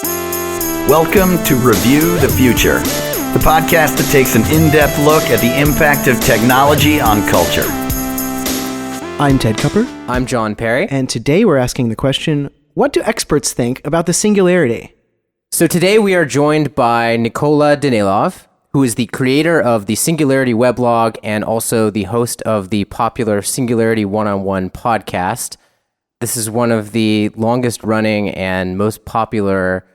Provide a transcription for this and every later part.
Welcome to Review the Future, the podcast that takes an in-depth look at the impact of technology on culture. I'm Ted Kupper. I'm John Perry. And today we're asking the question, what do experts think about the singularity? So today we are joined by Nikola Danaylov, who is the creator of the Singularity weblog and also the host of the popular Singularity One-on-One podcast. This is one of the longest running and most popular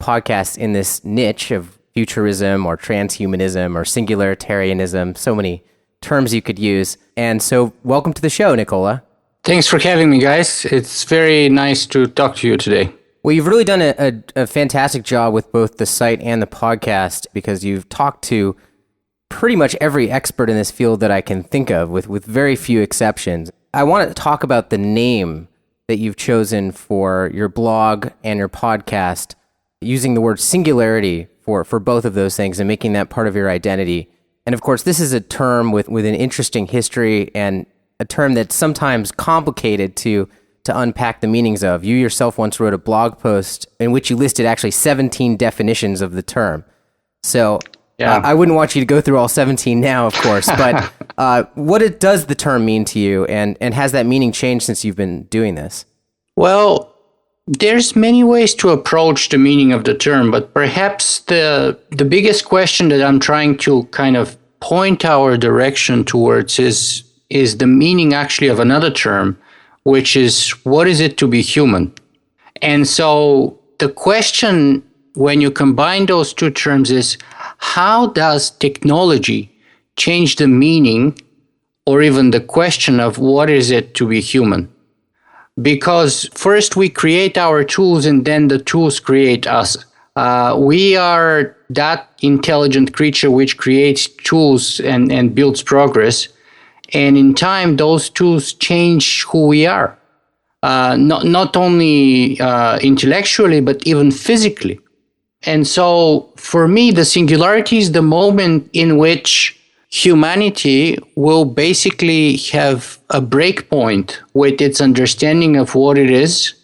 podcasts in this niche of futurism or transhumanism or singularitarianism, so many terms you could use. And so welcome to the show, Nikola. Thanks for having me, guys. It's very nice to talk to you today. Well, you've really done a fantastic job with both the site and the podcast because you've talked to pretty much every expert in this field that I can think of, with very few exceptions. I want to talk about the name that you've chosen for your blog and your podcast, using the word singularity for both of those things and making that part of your identity. And of course, this is a term with an interesting history and a term that's sometimes complicated to unpack the meanings of. You yourself once wrote a blog post in which you listed actually 17 definitions of the term. So I wouldn't want you to go through all 17 now, of course, but what does the term mean to you, and has that meaning changed since you've been doing this? Well, there's many ways to approach the meaning of the term, but perhaps the biggest question that I'm trying to kind of point our direction towards is the meaning actually of another term, which is, what is it to be human? And so the question, when you combine those two terms, is how does technology change the meaning or even the question of what is it to be human? Because first we create our tools and then the tools create us. We are that intelligent creature which creates tools and builds progress. And in time, those tools change who we are, not only intellectually, but even physically. And so for me, the singularity is the moment in which humanity will basically have a break point with its understanding of what it is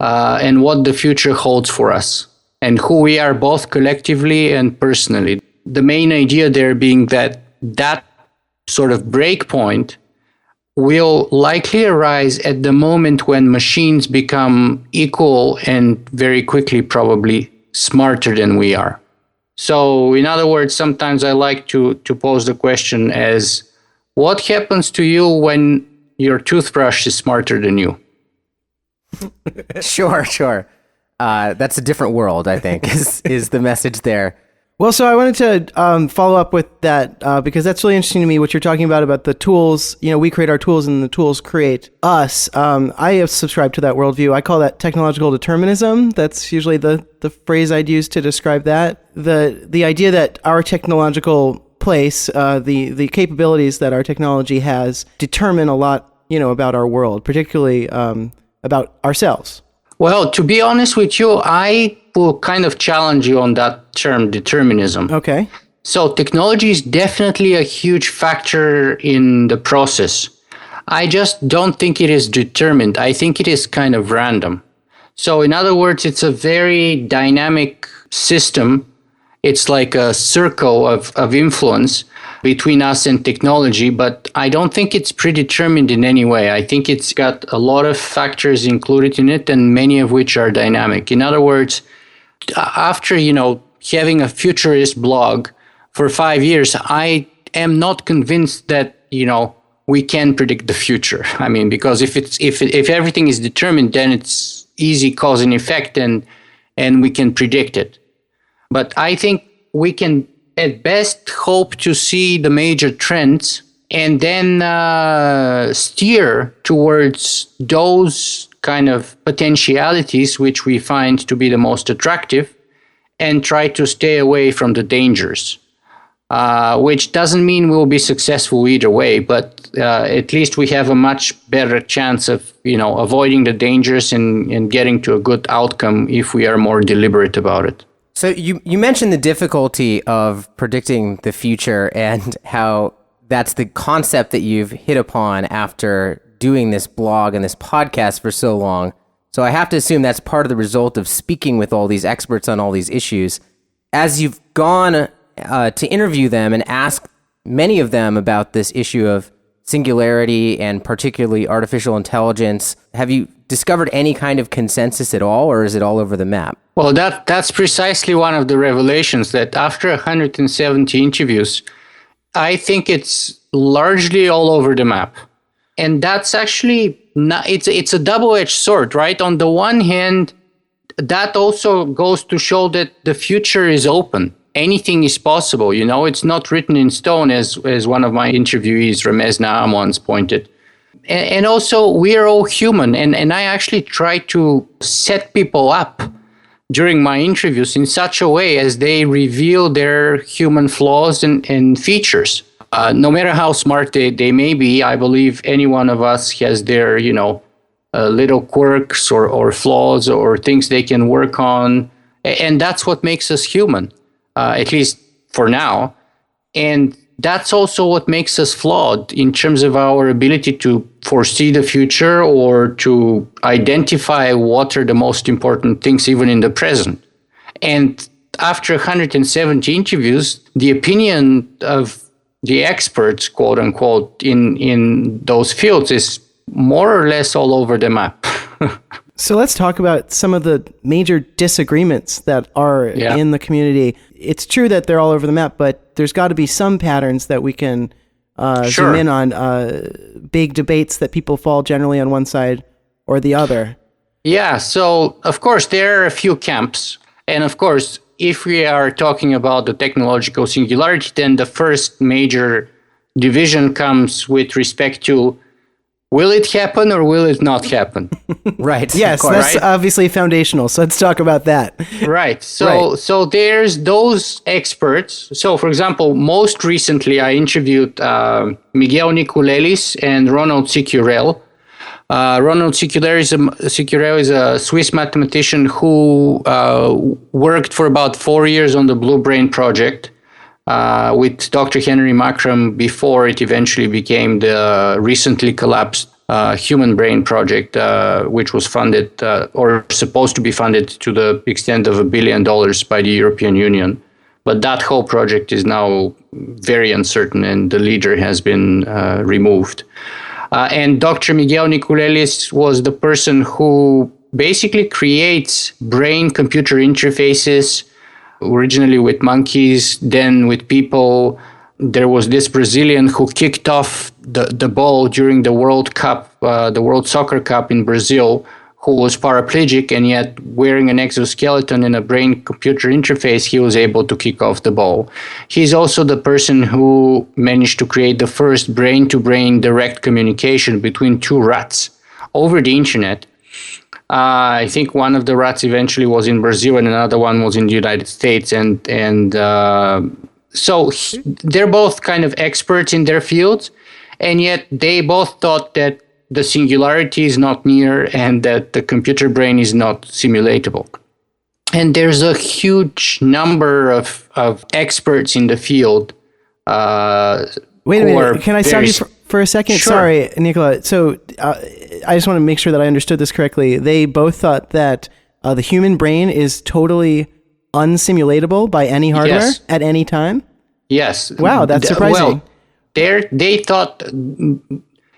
and what the future holds for us and who we are both collectively and personally. The main idea there being that sort of break point will likely arise at the moment when machines become equal and very quickly probably smarter than we are. So in other words, sometimes I like to pose the question as, what happens to you when your toothbrush is smarter than you? Sure. That's a different world, I think, is the message there. Well, so I wanted to follow up with that because that's really interesting to me, what you're talking about the tools. You know, we create our tools and the tools create us. I have subscribed to that worldview. I call that technological determinism. That's usually the phrase I'd use to describe that. The idea that our technological place, the capabilities that our technology has determine a lot, about our world, particularly about ourselves. Well, to be honest with you, I will kind of challenge you on that term, determinism. Okay. So technology is definitely a huge factor in the process. I just don't think it is determined. I think it is kind of random. So in other words, it's a very dynamic system. It's like a circle of influence between us and technology, but I don't think it's predetermined in any way. I think it's got a lot of factors included in it, and many of which are dynamic. In other words, after, having a futurist blog for 5 years, I am not convinced that, we can predict the future. I mean, because if everything is determined, then it's easy cause and effect, and we can predict it. But I think we can at best hope to see the major trends and then steer towards those kind of potentialities which we find to be the most attractive and try to stay away from the dangers, which doesn't mean we'll be successful either way, but at least we have a much better chance of, avoiding the dangers and getting to a good outcome if we are more deliberate about it. So you mentioned the difficulty of predicting the future and how that's the concept that you've hit upon after doing this blog and this podcast for so long. So So I have to assume that's part of the result of speaking with all these experts on all these issues. As you've gone to interview them and ask many of them about this issue of singularity and particularly artificial intelligence, have you discovered any kind of consensus at all, or is it all over the map? Well, that's precisely one of the revelations, that after 170 interviews, I think it's largely all over the map. And that's actually not, it's a double-edged sword, right? On the one hand, that also goes to show that the future is open. Anything is possible, you know, it's not written in stone, as one of my interviewees, Ramez Naam, once pointed. And also, we are all human, and I actually try to set people up during my interviews in such a way as they reveal their human flaws and features. No matter how smart they may be, I believe any one of us has their, little quirks or flaws or things they can work on. And that's what makes us human, at least for now. And that's also what makes us flawed in terms of our ability to foresee the future or to identify what are the most important things even in the present. And after 170 interviews, the opinion of the experts, quote unquote, in those fields is more or less all over the map. So let's talk about some of the major disagreements that are in the community. It's true that they're all over the map, but there's got to be some patterns that we can zoom in on, big debates that people fall generally on one side or the other. Yeah, so of course there are a few camps. And of course, if we are talking about the technological singularity, then the first major division comes with respect to, will it happen or will it not happen? Right. Yes, that's obviously foundational. So let's talk about that. Right. So there's those experts. So, for example, most recently I interviewed Miguel Nicolelis and Ronald Sicurel. Ronald Sicurel is a Swiss mathematician who worked for about 4 years on the Blue Brain project with Dr. Henry Makram before it eventually became the recently collapsed Human Brain project, which was funded or supposed to be funded to the extent of $1 billion by the European Union. But that whole project is now very uncertain and the leader has been removed. And Dr. Miguel Nicolelis was the person who basically creates brain-computer interfaces, originally with monkeys, then with people. There was this Brazilian who kicked off the ball during the World Cup, the World Soccer Cup in Brazil, who was paraplegic, and yet wearing an exoskeleton and a brain-computer interface, he was able to kick off the ball. He's also the person who managed to create the first brain-to-brain direct communication between two rats over the internet. I think one of the rats eventually was in Brazil and another one was in the United States. So they're both kind of experts in their fields, and yet they both thought that the singularity is not near and that the computer brain is not simulatable. And there's a huge number of experts in the field. Wait a minute. Can I stop you for a second? Sure. Sorry, Nikola. So I just want to make sure that I understood this correctly. They both thought that the human brain is totally unsimulatable by any hardware at any time? Yes. Wow, that's surprising. Well, they thought...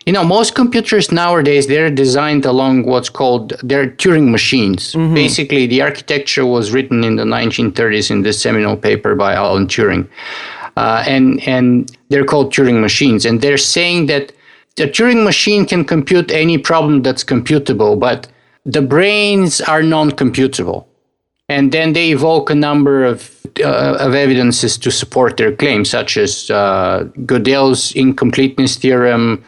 most computers nowadays, they're designed along what's called, they're Turing machines. Mm-hmm. Basically, the architecture was written in the 1930s in this seminal paper by Alan Turing. And they're called Turing machines. And they're saying that the Turing machine can compute any problem that's computable, but the brains are non-computable. And then they evoke a number of evidences to support their claims, such as Gödel's incompleteness theorem,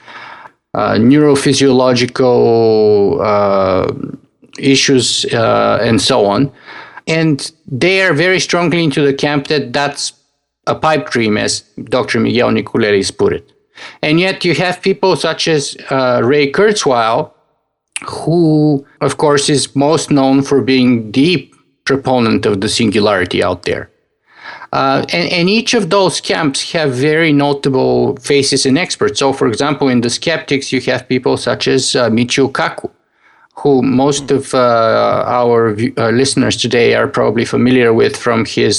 neurophysiological issues, and so on. And they are very strongly into the camp that that's a pipe dream, as Dr. Miguel Nicolelis put it. And yet you have people such as Ray Kurzweil, who, of course, is most known for being the proponent of the singularity out there. And each of those camps have very notable faces and experts. So, for example, in the skeptics, you have people such as Michio Kaku, who most of our listeners today are probably familiar with from his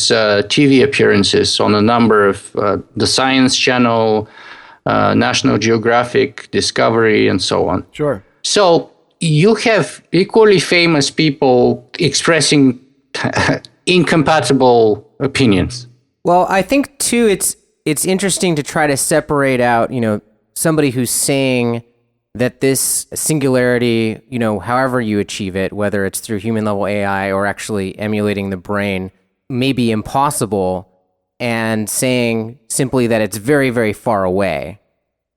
TV appearances on a number of the Science Channel, National Geographic, Discovery, and so on. Sure. So you have equally famous people expressing incompatible opinions. Well, I think too, it's interesting to try to separate out, somebody who's saying that this singularity, however you achieve it, whether it's through human level AI or actually emulating the brain, may be impossible, and saying simply that it's very, very far away.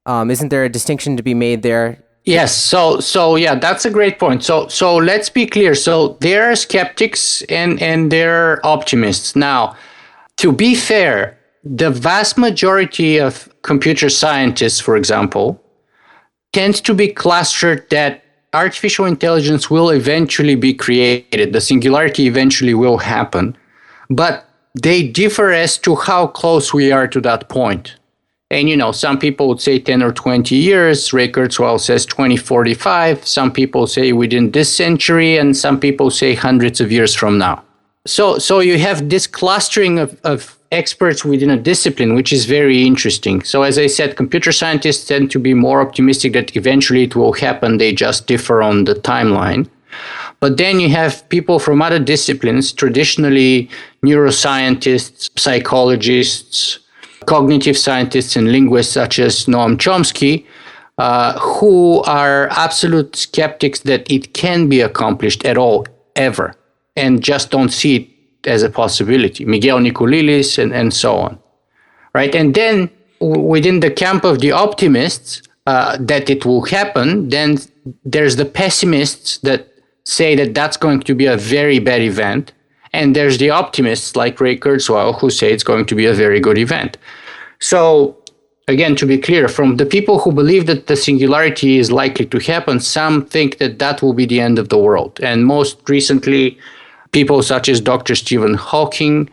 Isn't there a distinction to be made there? Yes. So yeah, that's a great point. So let's be clear. So there are skeptics and there are optimists. Now, to be fair, the vast majority of computer scientists, for example, tends to be clustered that artificial intelligence will eventually be created. The singularity eventually will happen. But they differ as to how close we are to that point. And, some people would say 10 or 20 years. Ray Kurzweil says 2045. Some people say within this century, and some people say hundreds of years from now. So you have this clustering of experts within a discipline, which is very interesting. So as I said, computer scientists tend to be more optimistic that eventually it will happen. They just differ on the timeline. But then you have people from other disciplines, traditionally neuroscientists, psychologists, cognitive scientists, and linguists such as Noam Chomsky, who are absolute skeptics that it can be accomplished at all, ever, and just don't see it as a possibility. Miguel Nicolillis and so on, right? And then within the camp of the optimists that it will happen, then there's the pessimists that say that that's going to be a very bad event. And there's the optimists like Ray Kurzweil who say it's going to be a very good event. So again, to be clear, from the people who believe that the singularity is likely to happen, some think that that will be the end of the world. And most recently, people such as Dr. Stephen Hawking.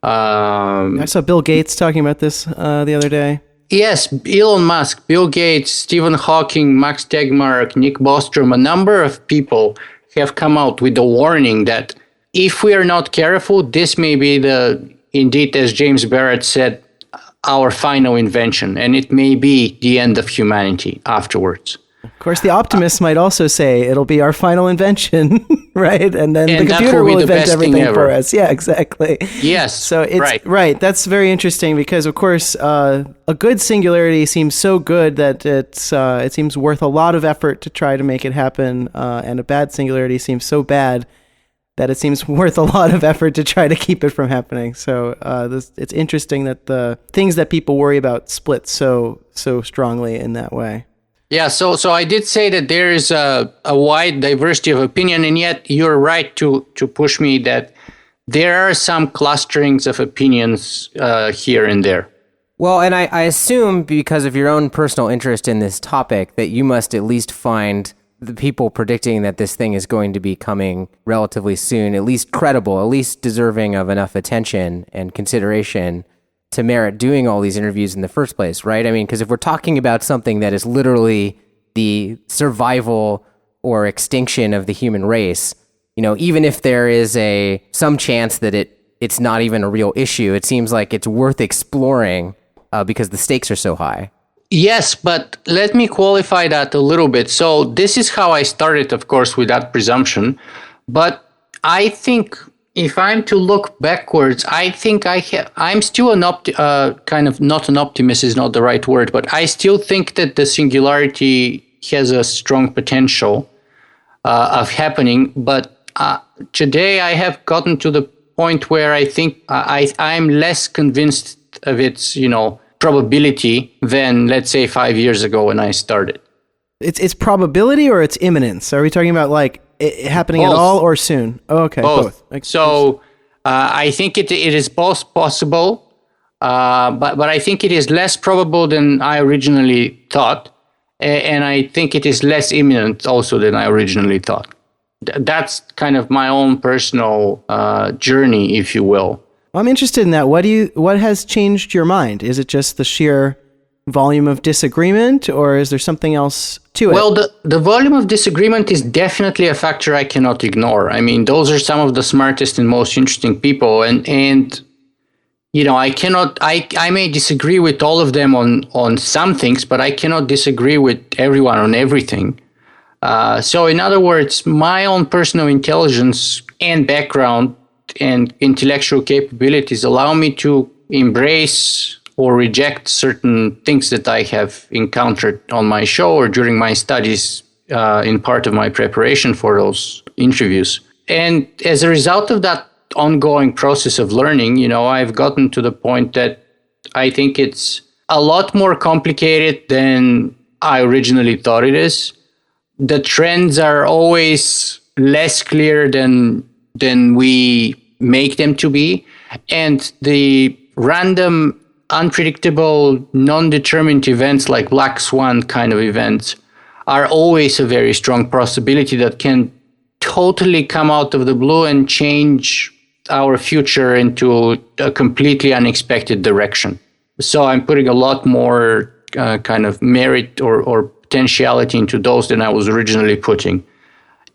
I saw Bill Gates talking about this the other day. Yes, Elon Musk, Bill Gates, Stephen Hawking, Max Tegmark, Nick Bostrom, a number of people have come out with a warning that if we are not careful, this may be indeed, as James Barrett said, our final invention, and it may be the end of humanity afterwards. Of course, the optimists might also say it'll be our final invention, right? And then the computer will invent everything for us. Yeah, exactly. Yes. So it's right. That's very interesting because, of course, a good singularity seems so good that it seems worth a lot of effort to try to make it happen, and a bad singularity seems so bad that it seems worth a lot of effort to try to keep it from happening. So it's interesting that the things that people worry about split so strongly in that way. Yeah, so I did say that there is a wide diversity of opinion, and yet you're right to push me that there are some clusterings of opinions here and there. Well, and I assume because of your own personal interest in this topic that you must at least find the people predicting that this thing is going to be coming relatively soon, at least credible, at least deserving of enough attention and consideration to merit doing all these interviews in the first place, right? I mean, because if we're talking about something that is literally the survival or extinction of the human race, even if there is some chance that it's not even a real issue, it seems like it's worth exploring because the stakes are so high. Yes, but let me qualify that a little bit. So this is how I started, of course, with that presumption. But I think if I'm to look backwards, I think I'm still kind of not an optimist is not the right word, but I still think that the singularity has a strong potential of happening. But today I have gotten to the point where I think I'm less convinced of its, probability than, let's say, 5 years ago when I started. It's probability or it's imminence? Are we talking about like it happening both. At all or soon? Oh, okay, both. So I think it is both possible, but I think it is less probable than I originally thought, and I think it is less imminent also than I originally thought. That's kind of my own personal journey, if you will. I'm interested in that. What has changed your mind? Is it just the sheer volume of disagreement, or is there something else to it? Well, the volume of disagreement is definitely a factor I cannot ignore. I mean, those are some of the smartest and most interesting people, and you know, I may disagree with all of them on some things, but I cannot disagree with everyone on everything. So in other words, my own personal intelligence and background and intellectual capabilities allow me to embrace or reject certain things that I have encountered on my show or during my studies in part of my preparation for those interviews. And as a result of that ongoing process of learning, you know, I've gotten to the point that I think it's a lot more complicated than I originally thought it is. The trends are always less clear than we make them to be. And the random, unpredictable, non-determined events like black swan kind of events are always a very strong possibility that can totally come out of the blue and change our future into a completely unexpected direction. So I'm putting a lot more kind of merit or potentiality into those than I was originally putting.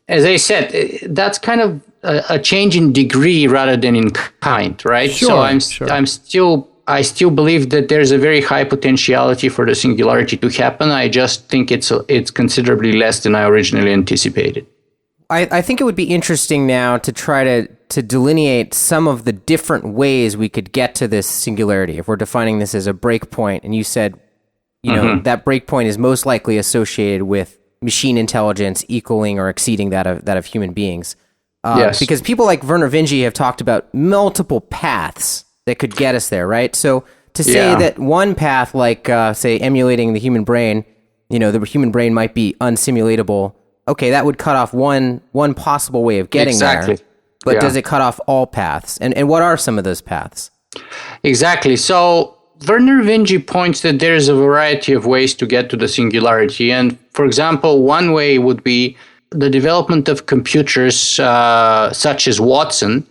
As I said, that's kind of a change in degree rather than in kind, right? Sure, So I still believe that there's a very high potentiality for the singularity to happen. I just think it's considerably less than I originally anticipated. I think it would be interesting now to try to delineate some of the different ways we could get to this singularity. If we're defining this as a breakpoint, and you said, you know, that breakpoint is most likely associated with machine intelligence equaling or exceeding that of human beings. Yes. Because people like Werner Vinge have talked about multiple paths that could get us there, right? So to say that one path, like say emulating the human brain, you know, the human brain might be unsimulatable. Okay, that would cut off one possible way of getting there. But does it cut off all paths? And what are some of those paths? Exactly. So Werner Vinge points that there is a variety of ways to get to the singularity. And for example, one way would be the development of computers such as Watson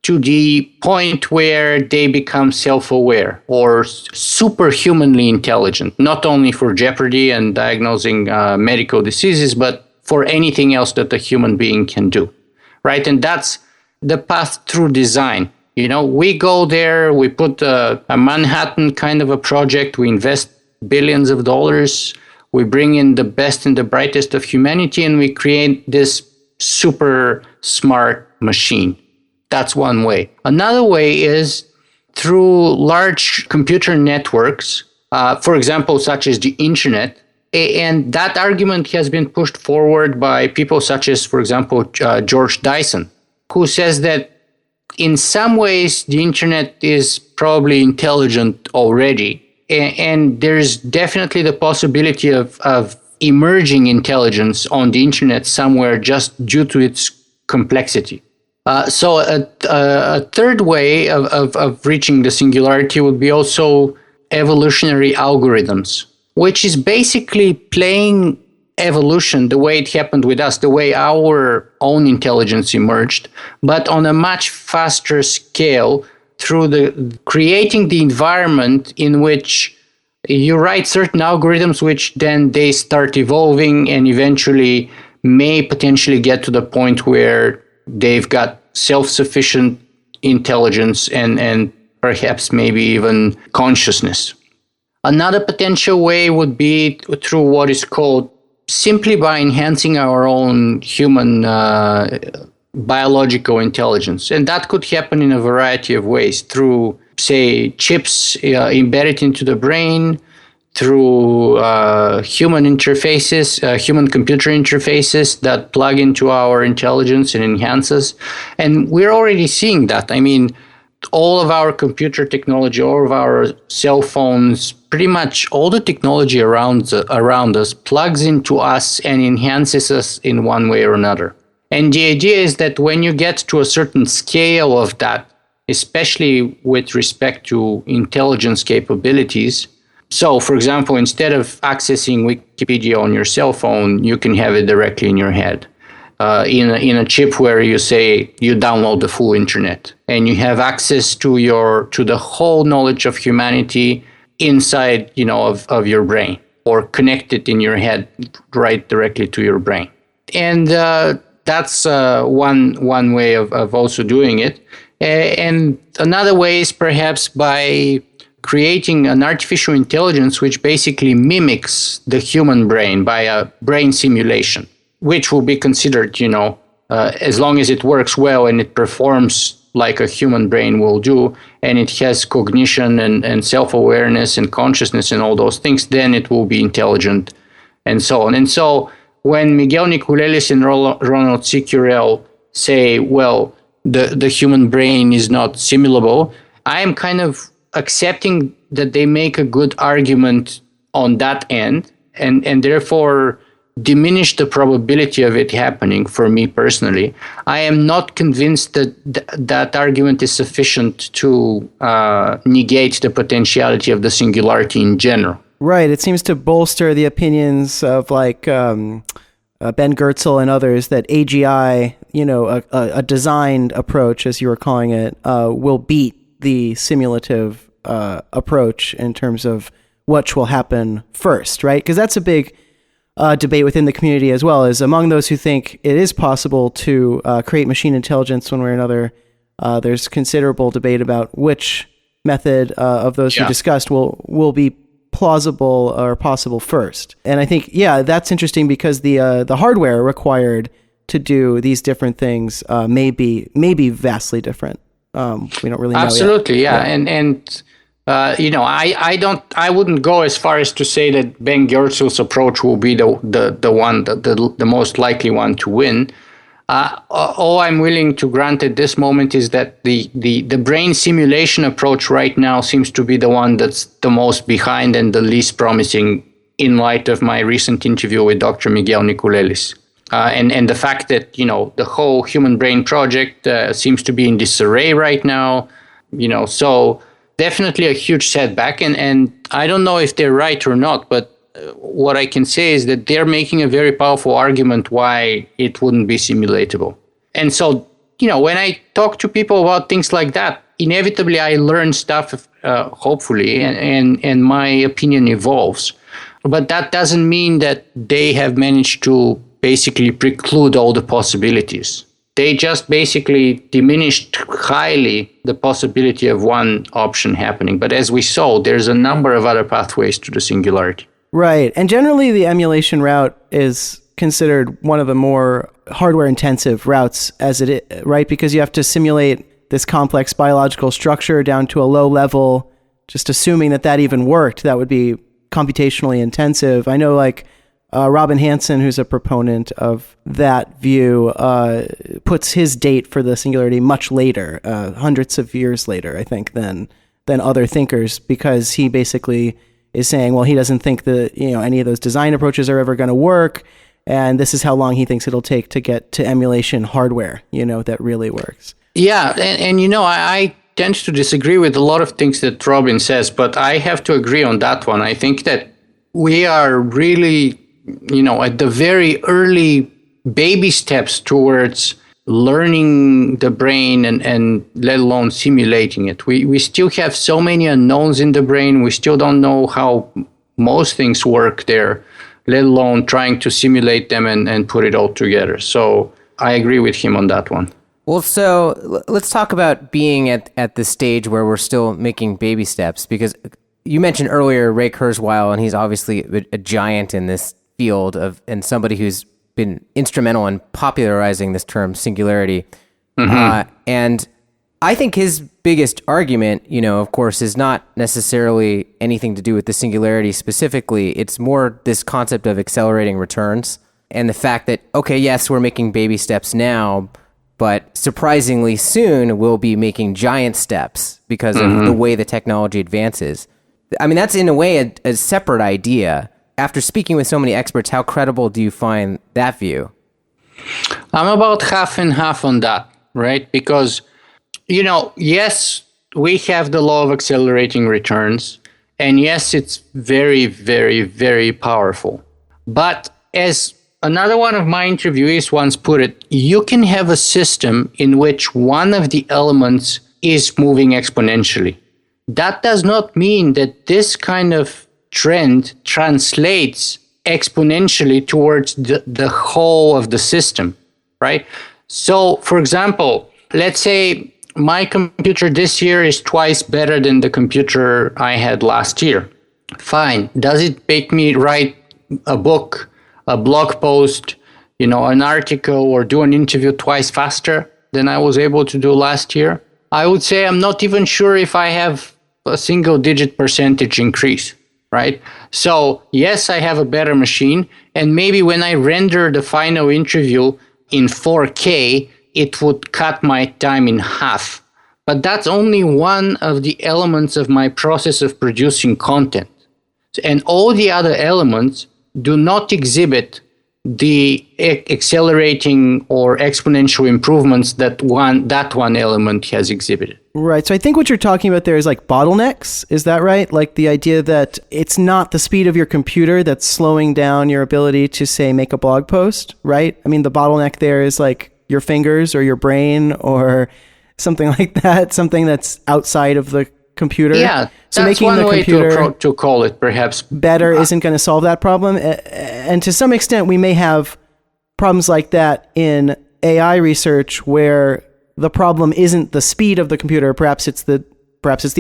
to the point where they become self-aware or superhumanly intelligent, not only for jeopardy and diagnosing medical diseases, but for anything else that a human being can do, right? And that's the path through design. You know, we go there, we put a Manhattan kind of a project, we invest billions of dollars, we bring in the best and the brightest of humanity, and we create this super smart machine. That's one way. Another way is through large computer networks, for example, such as the internet. And that argument has been pushed forward by people such as, for example, George Dyson, who says that in some ways the internet is probably intelligent already. And there's definitely the possibility of emerging intelligence on the internet somewhere just due to its complexity. So a third way of reaching the singularity would be also evolutionary algorithms, which is basically playing evolution the way it happened with us, the way our own intelligence emerged, but on a much faster scale through creating the environment in which you write certain algorithms, which then they start evolving and eventually may potentially get to the point where they've got self-sufficient intelligence and perhaps maybe even consciousness. Another potential way would be through what is called simply by enhancing our own human biological intelligence. And that could happen in a variety of ways through, say, chips embedded into the brain, through human interfaces, human-computer interfaces that plug into our intelligence and enhance us. And we're already seeing that. I mean, all of our computer technology, all of our cell phones, pretty much all the technology around us plugs into us and enhances us in one way or another. And the idea is that when you get to a certain scale of that, especially with respect to intelligence capabilities, so for example, instead of accessing Wikipedia on your cell phone, you can have it directly in your head. In a chip where you say you download the full internet and you have access to the whole knowledge of humanity inside, of your brain, or connected in your head right directly to your brain. And that's one way of also doing it. And another way is perhaps by creating an artificial intelligence which basically mimics the human brain by a brain simulation, which will be considered, as long as it works well and it performs like a human brain will do, and it has cognition and self-awareness and consciousness and all those things, then it will be intelligent and so on. And so when Miguel Nicolelis and Ronald C. Curell say, well, the human brain is not simulable, I am kind of accepting that they make a good argument on that end, and therefore diminish the probability of it happening for me personally. I am not convinced that that argument is sufficient to negate the potentiality of the singularity in general. Right. It seems to bolster the opinions of like Ben Goertzel and others that AGI, a designed approach, as you were calling it, will beat the simulative approach in terms of which will happen first, right? Because that's a big debate within the community as well, is among those who think it is possible to create machine intelligence one way or another, there's considerable debate about which method of those we discussed will be plausible or possible first. And I think, that's interesting because the hardware required to do these different things may be vastly different. We don't really know Absolutely, yet. And I wouldn't go as far as to say that Ben Goertzel's approach will be the most likely one to win. All I'm willing to grant at this moment is that the brain simulation approach right now seems to be the one that's the most behind and the least promising in light of my recent interview with Dr. Miguel Nicolelis. And the fact that, the whole human brain project seems to be in disarray right now, so definitely a huge setback. And I don't know if they're right or not, but what I can say is that they're making a very powerful argument why it wouldn't be simulatable. And so, when I talk to people about things like that, inevitably I learn stuff, hopefully, and my opinion evolves. But that doesn't mean that they have managed to basically preclude all the possibilities. They just basically diminished highly the possibility of one option happening. But as we saw, there's a number of other pathways to the singularity. Right. And generally the emulation route is considered one of the more hardware intensive routes as it is, right? Because you have to simulate this complex biological structure down to a low level. Just assuming that even worked, that would be computationally intensive. I know Robin Hanson, who's a proponent of that view, puts his date for the singularity much later, hundreds of years later, I think, than other thinkers, because he basically is saying, well, he doesn't think that any of those design approaches are ever going to work, and this is how long he thinks it'll take to get to emulation hardware, that really works. Yeah, and I tend to disagree with a lot of things that Robin says, but I have to agree on that one. I think that we are really at the very early baby steps towards learning the brain and let alone simulating it. We still have so many unknowns in the brain. We still don't know how most things work there, let alone trying to simulate them and put it all together. So I agree with him on that one. Well, so let's talk about being at the stage where we're still making baby steps, because you mentioned earlier Ray Kurzweil, and he's obviously a giant in this field and somebody who's been instrumental in popularizing this term singularity. Mm-hmm. And I think his biggest argument, of course, is not necessarily anything to do with the singularity specifically. It's more this concept of accelerating returns and the fact that, okay, yes, we're making baby steps now, but surprisingly soon we'll be making giant steps because of the way the technology advances. I mean, that's in a way a separate idea. After speaking with so many experts, how credible do you find that view? I'm about half and half on that, right? Because, yes, we have the law of accelerating returns. And yes, it's very, very, very powerful. But as another one of my interviewees once put it, you can have a system in which one of the elements is moving exponentially. that does not mean that this kind of trend translates exponentially towards the whole of the system, right? So, for example, let's say my computer this year is twice better than the computer I had last year. Fine. Does it make me write a book, a blog post, an article, or do an interview twice faster than I was able to do last year? I would say I'm not even sure if I have a single-digit percentage increase, right? So, yes, I have a better machine, and maybe when I render the final interview in 4K, it would cut my time in half. But that's only one of the elements of my process of producing content. And all the other elements do not exhibit the accelerating or exponential improvements that one element has exhibited. Right. So I think what you're talking about there is like bottlenecks. Is that right? Like the idea that it's not the speed of your computer that's slowing down your ability to, say, make a blog post, right? I mean, the bottleneck there is like your fingers or your brain or something like that, something that's outside of the computer. Yeah, so that's making one the way computer to call it, perhaps. Better isn't going to solve that problem. And to some extent, we may have problems like that in AI research where the problem isn't the speed of the computer. Perhaps it's the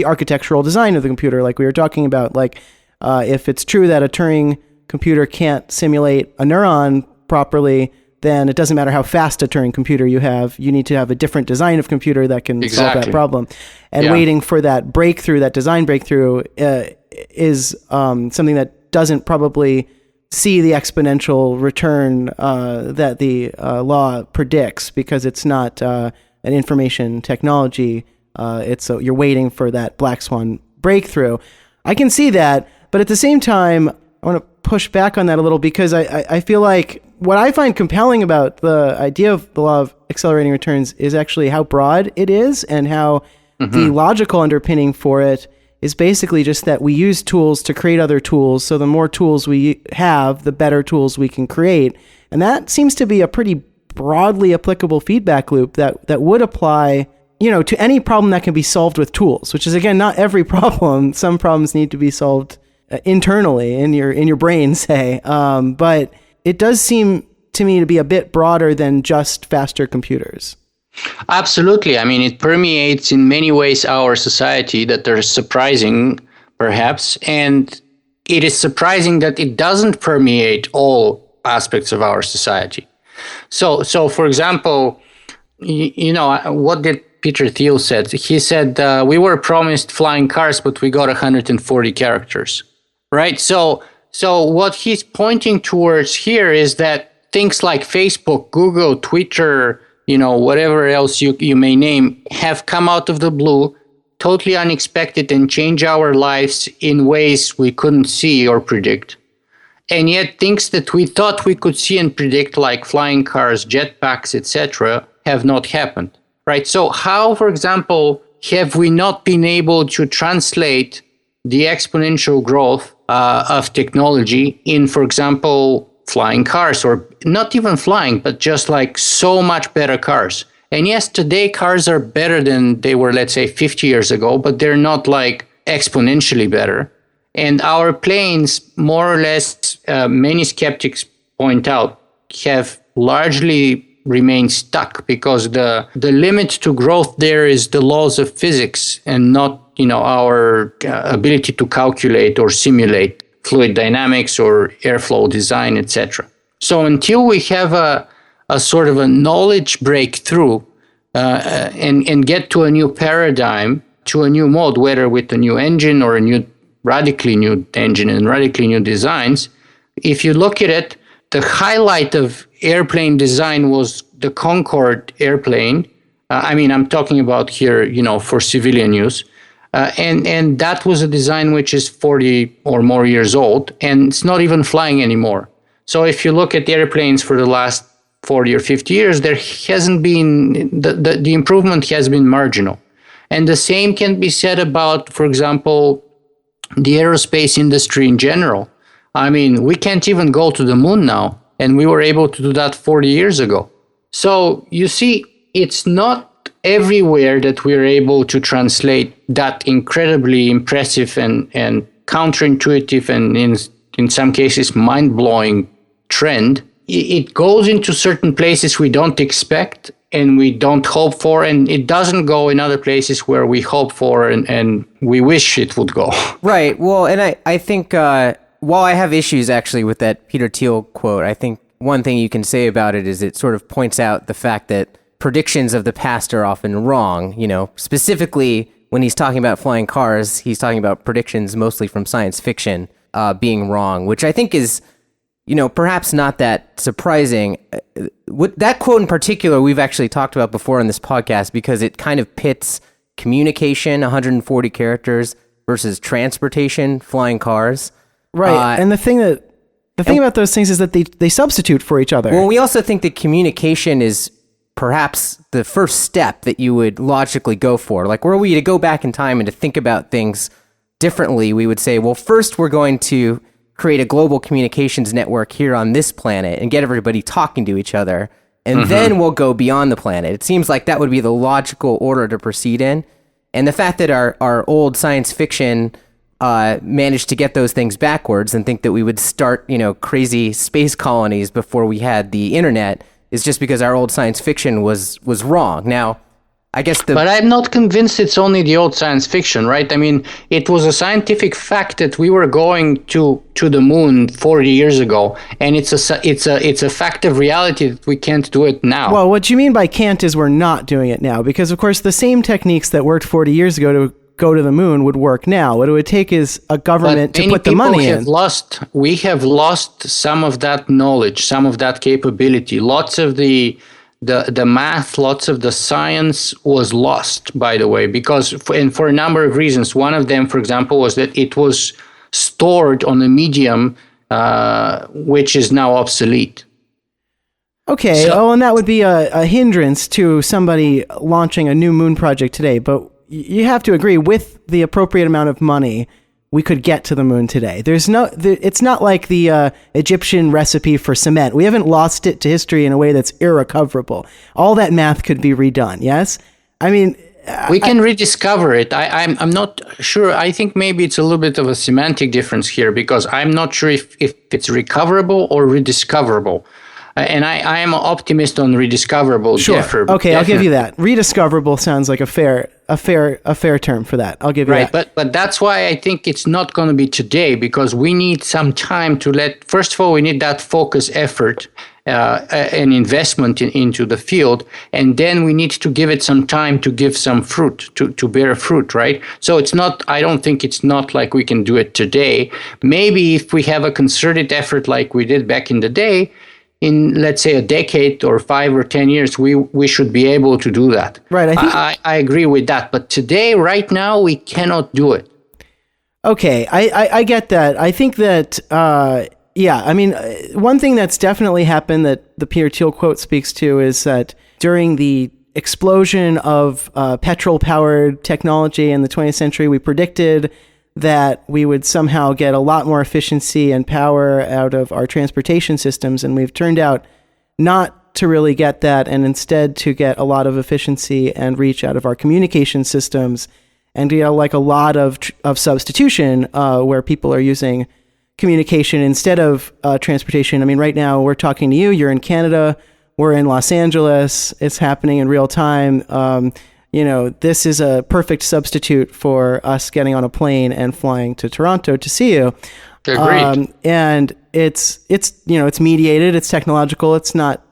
architectural design of the computer, like we were talking about. Like if it's true that a Turing computer can't simulate a neuron properly, then it doesn't matter how fast a Turing computer you have. You need to have a different design of computer that can solve that problem. And waiting for that breakthrough, that design breakthrough, is something that doesn't probably see the exponential return that the law predicts, because it's not an information technology. You're waiting for that black swan breakthrough. I can see that, but at the same time, I want to push back on that a little, because I feel like what I find compelling about the idea of the law of accelerating returns is actually how broad it is, and how the logical underpinning for it is basically just that we use tools to create other tools. So the more tools we have, the better tools we can create. And that seems to be a pretty broadly applicable feedback loop that would apply, to any problem that can be solved with tools, which is, again, not every problem. Some problems need to be solved internally in your brain, say. But it does seem to me to be a bit broader than just faster computers. Absolutely. I mean, it permeates in many ways our society that are surprising, perhaps. And it is surprising that it doesn't permeate all aspects of our society. So for example, what did Peter Thiel said? He said, we were promised flying cars, but we got 140 characters, right? So what he's pointing towards here is that things like Facebook, Google, Twitter, whatever else you may name, have come out of the blue, totally unexpected, and change our lives in ways we couldn't see or predict. And yet things that we thought we could see and predict, like flying cars, jetpacks, etc., have not happened, right? So how, for example, have we not been able to translate the exponential growth of technology in, for example, flying cars, or not even flying, but just like so much better cars? And yes, today cars are better than they were, let's say, 50 years ago, but they're not like exponentially better. And our planes, more or less, many skeptics point out, have largely remained stuck, because the limit to growth there is the laws of physics, and not our ability to calculate or simulate fluid dynamics or airflow design, etc. So until we have a sort of a knowledge breakthrough and get to a new paradigm, to a new mode, whether with a new engine or a radically new engine and radically new designs, if you look at it, the highlight of airplane design was the Concorde airplane. I'm talking about here, for civilian use. And that was a design which is 40 or more years old, and it's not even flying anymore. So if you look at airplanes for the last 40 or 50 years, there hasn't been, the improvement has been marginal. And the same can be said about, for example, the aerospace industry in general. We can't even go to the moon now, and we were able to do that 40 years ago. So you see, it's not everywhere that we're able to translate that incredibly impressive and counterintuitive and in some cases mind-blowing trend, it goes into certain places we don't expect and we don't hope for, and it doesn't go in other places where we hope for and we wish it would go. Right. Well, and I think while I have issues actually with that Peter Thiel quote, I think one thing you can say about it is it sort of points out the fact that predictions of the past are often wrong. You know, specifically when he's talking about flying cars, he's talking about predictions mostly from science fiction being wrong, which I think is, you know, perhaps not that surprising. That quote in particular, we've actually talked about before on this podcast because it kind of pits communication, 140 characters, versus transportation, flying cars. Right. And the thing about those things is that they substitute for each other. Well, we also think that communication is perhaps the first step that you would logically go for. Like, were we to go back in time and to think about things differently, we would say, well, first we're going to create a global communications network here on this planet and get everybody talking to each other, and then we'll go beyond the planet. It seems like that would be the logical order to proceed in. And the fact that our old science fiction managed to get those things backwards and think that we would start, you know, crazy space colonies before we had the internet is just because our old science fiction was wrong. Now, I guess But I'm not convinced it's only the old science fiction, right? I mean, it was a scientific fact that we were going to the moon 40 years ago, and it's a fact of reality that we can't do it now. Well, what you mean by can't is we're not doing it now, because of course the same techniques that worked 40 years ago to go to the moon would work now. What it would take is a government to put the money in. We have lost some of that knowledge, some of that capability. Lots of the math, lots of the science was lost, by the way, because for a number of reasons. One of them, for example, was that it was stored on a medium which is now obsolete. Okay, and that would be a hindrance to somebody launching a new moon project today, but you have to agree, with the appropriate amount of money, we could get to the moon today. It's not like the Egyptian recipe for cement. We haven't lost it to history in a way that's irrecoverable. All that math could be redone, yes? I mean... We can rediscover it. I'm not sure. I think maybe it's a little bit of a semantic difference here, because I'm not sure if it's recoverable or rediscoverable. And I am an optimist on rediscoverable. Sure. Okay, I'll give you that. Rediscoverable sounds like a fair term for that. I'll give you that. Right, but that's why I think it's not going to be today, because we need some time to first of all, we need that focus effort and investment into the field, and then we need to give it some time to give some fruit, to bear fruit, right? So I don't think it's not like we can do it today. Maybe if we have a concerted effort like we did back in the day, in, let's say, a decade or 5 or 10 years, we should be able to do that. Right. I agree with that. But today, right now, we cannot do it. Okay. I get that. I think that, I mean, one thing that's definitely happened that the Peter Thiel quote speaks to is that during the explosion of petrol-powered technology in the 20th century, we predicted that we would somehow get a lot more efficiency and power out of our transportation systems, and we've turned out not to really get that, and instead to get a lot of efficiency and reach out of our communication systems, and like a lot of substitution where people are using communication instead of transportation. I mean, right now we're talking to you, you're in Canada, we're in Los Angeles, it's happening in real time. This is a perfect substitute for us getting on a plane and flying to Toronto to see you. Agreed. And it's mediated, it's technological, it's not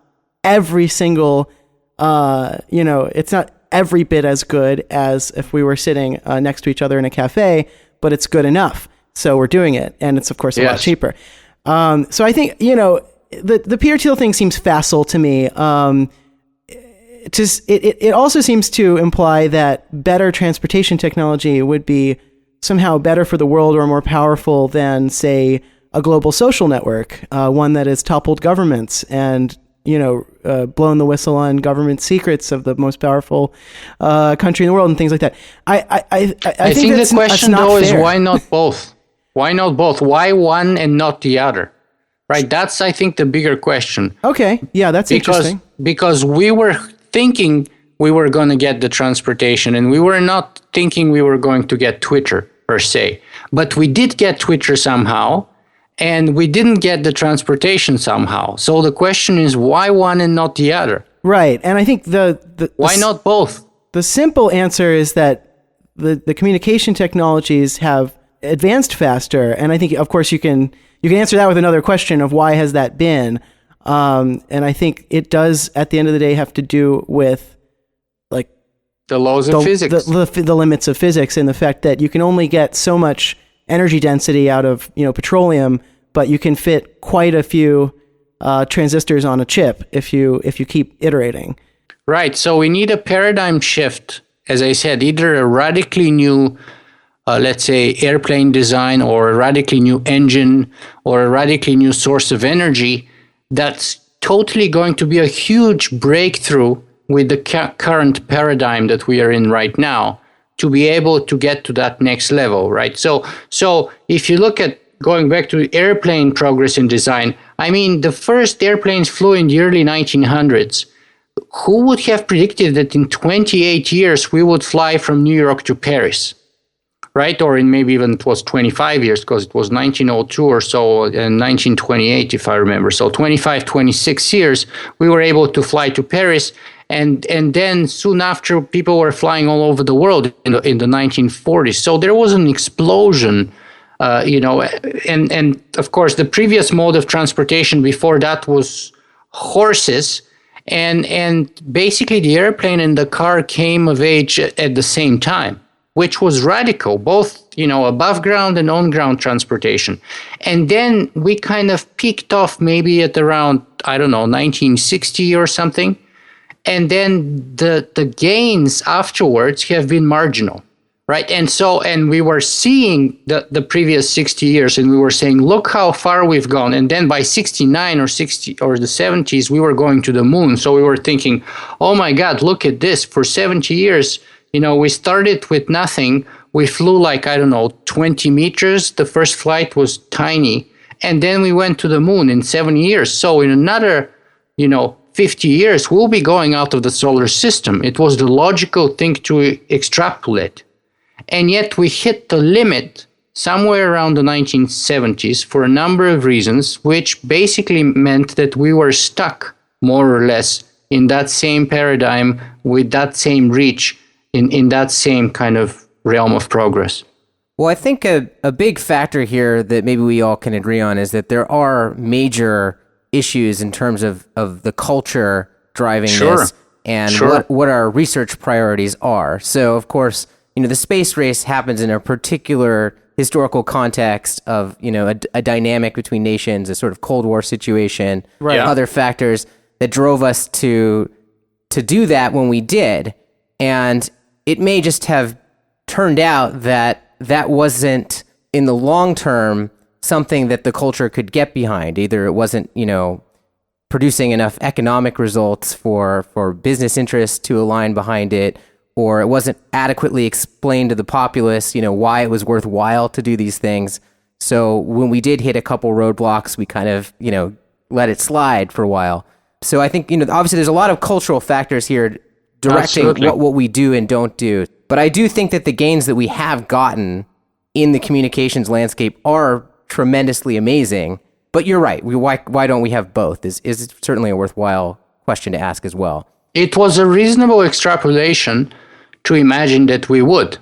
every single, it's not every bit as good as if we were sitting next to each other in a cafe, but it's good enough. So we're doing it. And it's, of course, a lot cheaper. So I think, the Peter Thiel thing seems facile to me. It also seems to imply that better transportation technology would be somehow better for the world or more powerful than, say, a global social network, one that has toppled governments and, blown the whistle on government secrets of the most powerful country in the world and things like that. I think the question, though, is why not both? Why not both? Why one and not the other? Right? That's, I think, the bigger question. Okay. Yeah, that's interesting. Because we were thinking we were going to get the transportation, and we were not thinking we were going to get Twitter per se. But we did get Twitter somehow, and we didn't get the transportation somehow. So the question is, why one and not the other? Right. And I think why not both? The simple answer is that the communication technologies have advanced faster. And I think, of course, you can answer that with another question of why has that been? And I think it does, at the end of the day, have to do with like the laws of physics, the limits of physics, and the fact that you can only get so much energy density out of petroleum, but you can fit quite a few transistors on a chip if you keep iterating. Right. So we need a paradigm shift, as I said, either a radically new, let's say, airplane design, or a radically new engine, or a radically new source of energy that's totally going to be a huge breakthrough with the current paradigm that we are in right now to be able to get to that next level, right? So if you look at going back to airplane progress in design, I mean, the first airplanes flew in the early 1900s. Who would have predicted that in 28 years we would fly from New York to Paris, right? Or in maybe even it was 25 years, because it was 1902 or so, and 1928, if I remember. So 25, 26 years, we were able to fly to Paris. And then soon after, people were flying all over the world in the 1940s. So there was an explosion, and of course, the previous mode of transportation before that was horses. And basically the airplane and the car came of age at the same time, which was radical, both, above ground and on ground transportation. And then we kind of peaked off maybe at around, 1960 or something. And then the gains afterwards have been marginal, right? And we were seeing the previous 60 years, and we were saying, look how far we've gone. And then by 69 or 60 or the 70s, we were going to the moon. So we were thinking, oh my God, look at this. For 70 years, we started with nothing. We flew 20 meters. The first flight was tiny. And then we went to the moon in 7 years. So in another, 50 years, we'll be going out of the solar system. It was the logical thing to extrapolate. And yet we hit the limit somewhere around the 1970s for a number of reasons, which basically meant that we were stuck more or less in that same paradigm with that same reach in that same kind of realm of progress. Well, I think a big factor here that maybe we all can agree on is that there are major issues in terms of the culture driving this and what our research priorities are. So, of course, the space race happens in a particular historical context of, a dynamic between nations, a sort of Cold War situation, right. Other factors that drove us to do that when we did. And it may just have turned out that wasn't, in the long term, something that the culture could get behind. Either it wasn't, producing enough economic results for business interests to align behind it, or it wasn't adequately explained to the populace, why it was worthwhile to do these things. So when we did hit a couple roadblocks, we kind of, let it slide for a while. So I think, obviously there's a lot of cultural factors here directing what we do and don't do. But I do think that the gains that we have gotten in the communications landscape are tremendously amazing. But you're right. Why don't we have both? Is certainly a worthwhile question to ask as well. It was a reasonable extrapolation to imagine that we would,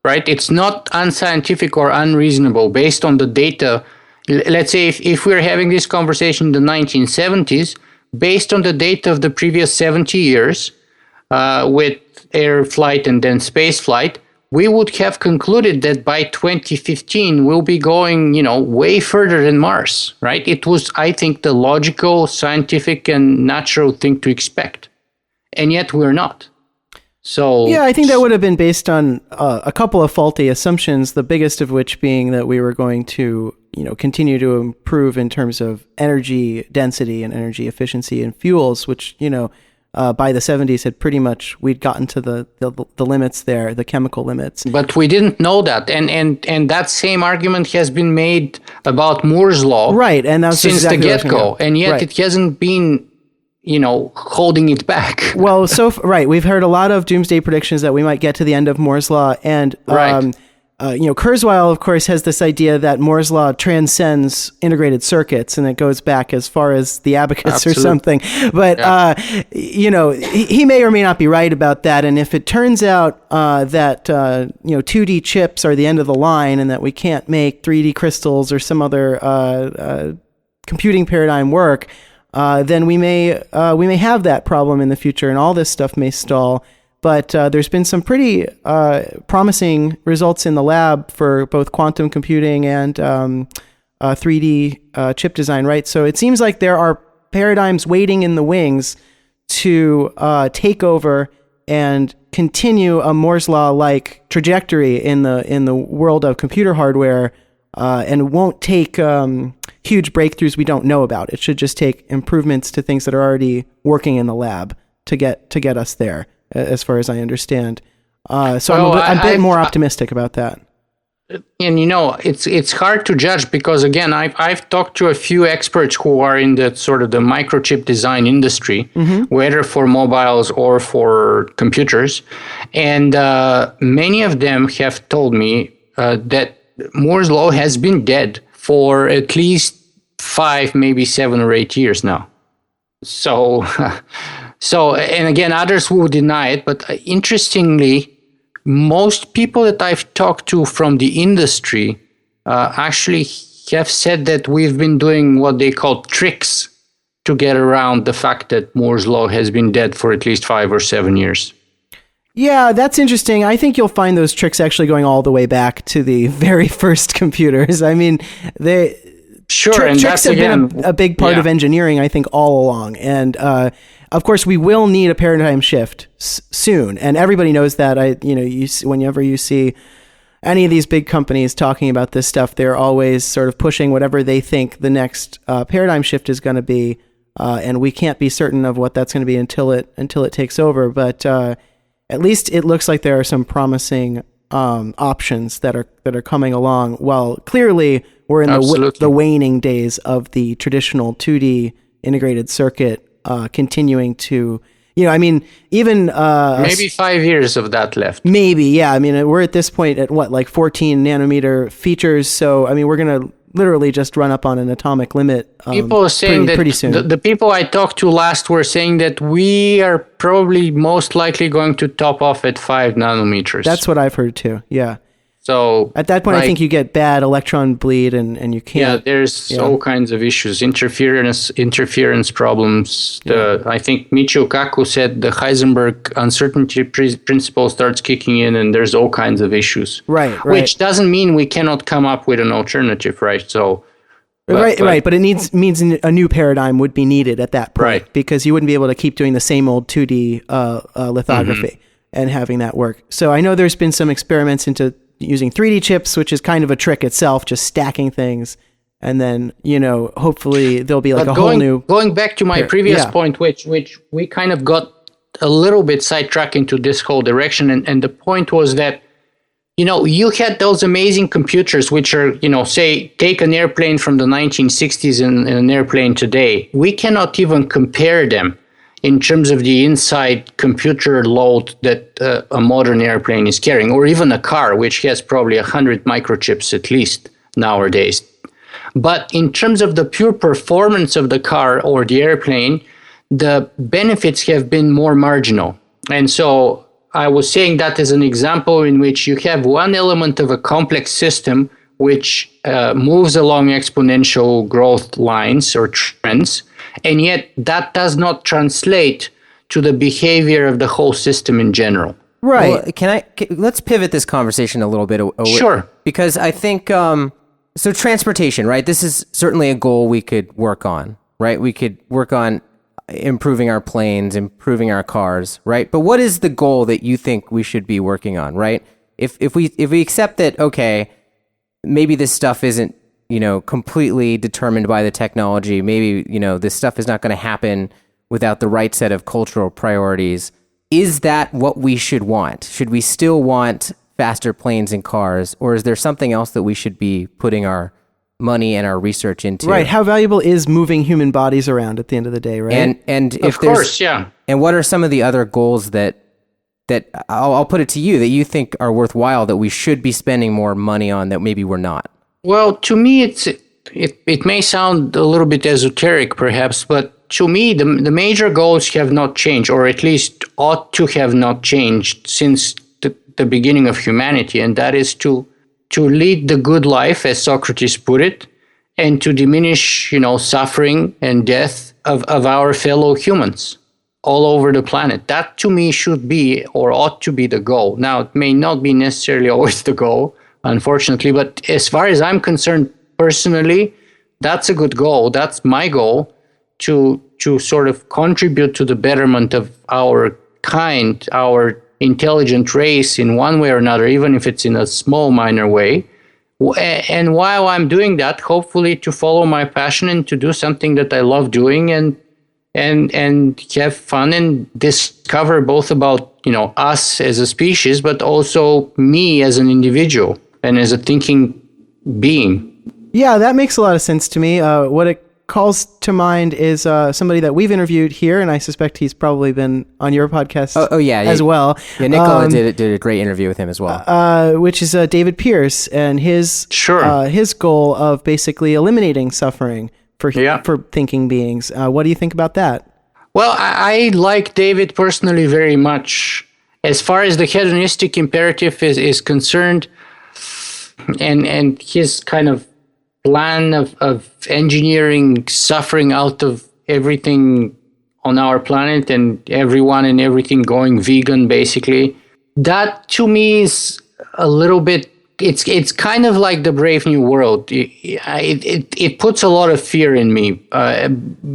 right? It's not unscientific or unreasonable based on the data. Let's say if we're having this conversation in the 1970s, based on the data of the previous 70 years, with air flight and then space flight, we would have concluded that by 2015, we'll be going, way further than Mars, right? It was, I think, the logical, scientific, and natural thing to expect. And yet we're not. So yeah, I think that would have been based on a couple of faulty assumptions, the biggest of which being that we were going to, continue to improve in terms of energy density and energy efficiency and fuels, which, by the 70s had pretty much, we'd gotten to the limits there, the chemical limits. But we didn't know that. And that same argument has been made about Moore's law. Right. And that's since exactly the get-go. And yet it hasn't been holding it back. Well, right, we've heard a lot of doomsday predictions that we might get to the end of Moore's law, and Right. Kurzweil, of course, has this idea that Moore's law transcends integrated circuits, and it goes back as far as the abacus Absolutely. or something. But he may or may not be right about that. And if it turns out that 2D chips are the end of the line, and that we can't make 3D crystals or some other computing paradigm work, then we may have that problem in the future, and all this stuff may stall. But there's been some pretty promising results in the lab for both quantum computing and 3D chip design, right? So it seems like there are paradigms waiting in the wings to take over and continue a Moore's law-like trajectory in the world of computer hardware, and won't take huge breakthroughs we don't know about. It should just take improvements to things that are already working in the lab to get us there, as far as I understand. So I'm a bit more optimistic about that. And it's hard to judge because, again, I've talked to a few experts who are in the sort of the microchip design industry, whether for mobiles or for computers, and many of them have told me that Moore's law has been dead for at least 5, maybe 7 or 8 years now. So. So, and again, others will deny it, but interestingly, most people that I've talked to from the industry actually have said that we've been doing what they call tricks to get around the fact that Moore's law has been dead for at least 5 or 7 years. Yeah, that's interesting. I think you'll find those tricks actually going all the way back to the very first computers. I mean, and tricks have been a big part of engineering, I think, all along. And of course, we will need a paradigm shift soon, and everybody knows that. Whenever you see any of these big companies talking about this stuff, they're always sort of pushing whatever they think the next paradigm shift is going to be, and we can't be certain of what that's going to be until it takes over. But at least it looks like there are some promising options that are coming along. While clearly we're in the waning days of the traditional 2D integrated circuit. Continuing to, even maybe 5 years of that left. Maybe, yeah. I mean, we're at this point at 14 nanometer features. So, I mean, we're going to literally just run up on an atomic limit. People are saying pretty soon. The people I talked to last were saying that we are probably most likely going to top off at 5 nanometers. That's what I've heard too. Yeah. So at that point, I think you get bad electron bleed, and you can't. Yeah, there's all kinds of issues, interference problems. I think Michio Kaku said the Heisenberg uncertainty principle starts kicking in, and there's all kinds of issues. Right. Which doesn't mean we cannot come up with an alternative, right? So. Right, but it means a new paradigm would be needed at that point, right? Because you wouldn't be able to keep doing the same old 2D lithography and having that work. So I know there's been some experiments into using 3D chips, which is kind of a trick itself, just stacking things, and then hopefully there'll be like whole new. Going back to my previous point, which we kind of got a little bit sidetracked into this whole direction, and the point was that you had those amazing computers, which are say take an airplane from the 1960s and an airplane today. We cannot even compare them in terms of the inside computer load that a modern airplane is carrying, or even a car, which has probably 100 microchips at least nowadays. But in terms of the pure performance of the car or the airplane, the benefits have been more marginal. And so I was saying that as an example in which you have one element of a complex system which moves along exponential growth lines or trends, and yet that does not translate to the behavior of the whole system in general. Right. Well, let's pivot this conversation a little bit away. Sure. Because I think, so transportation, right? This is certainly a goal we could work on, right? We could work on improving our planes, improving our cars, right? But what is the goal that you think we should be working on, right? If we accept that, okay, maybe this stuff isn't completely determined by the technology. Maybe, this stuff is not going to happen without the right set of cultural priorities. Is that what we should want? Should we still want faster planes and cars, or is there something else that we should be putting our money and our research into. Right. How valuable is moving human bodies around at the end of the day, right? And if Of course, yeah. And what are some of the other goals that I'll put it to you that you think are worthwhile that we should be spending more money on that maybe we're not? Well, to me, it may sound a little bit esoteric, perhaps, but to me, the major goals have not changed, or at least ought to have not changed since the beginning of humanity, and that is to lead the good life, as Socrates put it, and to diminish, suffering and death of our fellow humans all over the planet. That, to me, should be or ought to be the goal. Now, it may not be necessarily always the goal, unfortunately, but as far as I'm concerned personally, that's a good goal. That's my goal, to sort of contribute to the betterment of our kind, our intelligent race in one way or another, even if it's in a small, minor way. And while I'm doing that, hopefully to follow my passion and to do something that I love doing and have fun and discover both about, us as a species, but also me as an individual and as a thinking being. Yeah, that makes a lot of sense to me. What it calls to mind is somebody that we've interviewed here, and I suspect he's probably been on your podcast as well. Yeah, Nikola did a great interview with him as well. Which is David Pierce and his goal of basically eliminating suffering for thinking beings. What do you think about that? Well, I like David personally very much. As far as the hedonistic imperative is concerned, and his kind of plan of engineering suffering out of everything on our planet and everyone and everything going vegan, basically, that to me is a little bit, it's kind of like the Brave New World. It puts a lot of fear in me